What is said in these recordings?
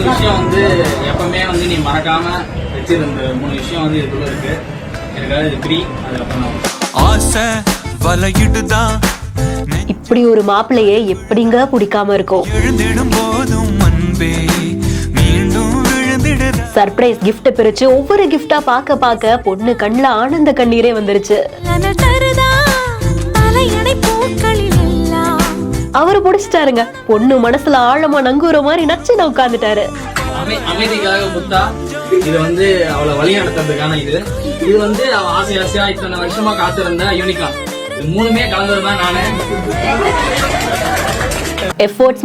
விஷயம் வந்து எப்பவுமே வந்து நீ மறக்காம வச்சிருந்த 3 விஷயம் வந்து இதுக்குள்ள இருக்கு. எனக்கு அது ப்ரீ, அதுக்கப்புறம் ஆசை வலையிடுதான். இப்படி ஒரு மாப்பிள்ளையே எப்படிங்க பிடிக்காம இருக்கும். எழுந்திடும் போதும் அன்பே மீண்டும் விழுந்திடுதா. சர்ப்ரைஸ் கிஃப்ட் பிரிச்சு ஒவ்வொரு கிஃப்டா பார்க்க பார்க்க பொண்ணு கண்ணுல ஆனந்த கண்ணீரே வந்துருச்சு. அவரு பிடிச்சிட்டாருங்க. பொண்ணு மனசுல ஆழமா நங்கூர மாதிரி நச்சுன்னு உட்காந்துட்டாரு. அமைதிக்காக புத்தா இது வந்து அவளை வழி நடத்துறதுக்கான இது வந்து அவ ஆசையா இத்தனை வருஷமா காத்திருந்த யூனிகார்ன். இது 3மே கலந்ததுதான் நானு. எஃபோர்ட்ஸ்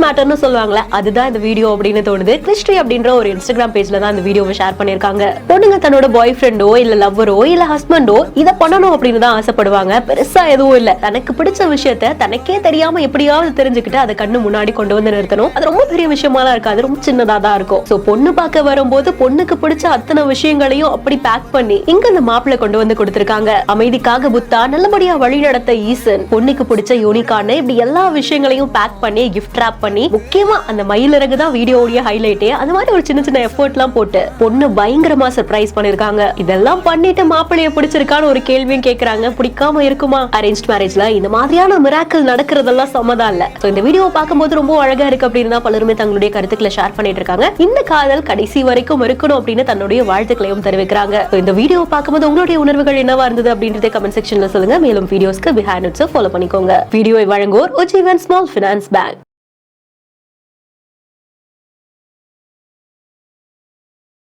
மேட்டர்னு சொல்லுவாங்களே, அதுதான் இந்த வீடியோ அப்படின்னு தோணுது. கிறிஸ்டி அப்படின்ற ஒரு இன்ஸ்டாகிராம் பேஜ்ல தான் இந்த வீடியோவை ஷேர் பண்ணிருக்காங்க. பொண்ணுங்க தன்னோட பாய் ஃப்ரெண்டோ இல்ல லவ்வரோ இல்ல ஹஸ்பண்டோ இதை பண்ணணும் அப்படின்னு தான் ஆசைப்படுவாங்க. பெருசா எதுவும் இல்ல, தனக்கு பிடிச்ச விஷயத்த தனக்கே தெரியாம எப்படியாவது தெரிஞ்சுக்கிட்டு அதை கண்ணு முன்னாடி கொண்டு வந்து நிறுத்தணும். அது ரொம்ப பெரிய விஷயமாலாம் இருக்காது, ரொம்ப சின்னதா தான் இருக்கும். சோ பொண்ணு பார்க்க வரும்போது பொண்ணுக்கு பிடிச்ச அத்தனை விஷயங்களையும் அப்படி பேக் பண்ணி இங்க அந்த மாப்பிள்ளை கொண்டு வந்து கொடுத்திருக்காங்க. அமைதிக்காக புத்தா, நல்லபடியா வழி நடத்த ஈசன், பொண்ணுக்கு பிடிச்ச யூனிகார்ன், இப்படி எல்லா விஷயங்களையும் பேக் பண்ணி கிஃப்ட் ராப் பண்ணி, முக்கியமா அந்த மயிலிறகு தான் வீடியோவுடைய ஹைலைட்டே. அந்த மாதிரி ஒரு சின்ன சின்ன எஃபோர்ட்லாம் போட்டு பொண்ணு பயங்கரமா சர்ப்ரைஸ் பண்ணிருக்காங்க. இதெல்லாம் பண்ணிட்டு மாப்பிள்ளைய பிடிச்சிருக்கான்னு ஒரு கேள்வியும் கேக்குறாங்க. பிடிக்காம இருக்குமா? அரேஞ்ச்ட் மேரேஜ்ல இந்த மாதிரியான மிராக்கிள் நடக்கிறதெல்லாம் சம்மதம் இல்ல. சோ இந்த வீடியோ பார்க்கும்போது ரொம்ப அழகா இருக்கு அப்படின்னு தான் பலருமே தங்களுடைய கருத்துக்களை ஷேர் பண்ணிட்டு இருக்காங்க. இந்த காதல் கடைசி வரைக்கும் இருக்கணும் அப்படின்னு தன்னுடைய வாழ்த்துக்களையும் தெரிவிக்கிறாங்க. இந்த வீடியோ பார்க்கும்போது உங்களுடைய உணர்வுகள் என்னவா இருந்தது அப்படின்றத கமெண்ட் செக்ஷன்ல சொல்லுங்க. மேலும் வீடியோஸ்க்கு பிஹைண்ட் இட்ஸ் ஃபாலோ பண்ணிக்கோங்க. வீடியோவை வழங்குவோர் உஜ்ஜீவன் ஸ்மால் Finance Bank.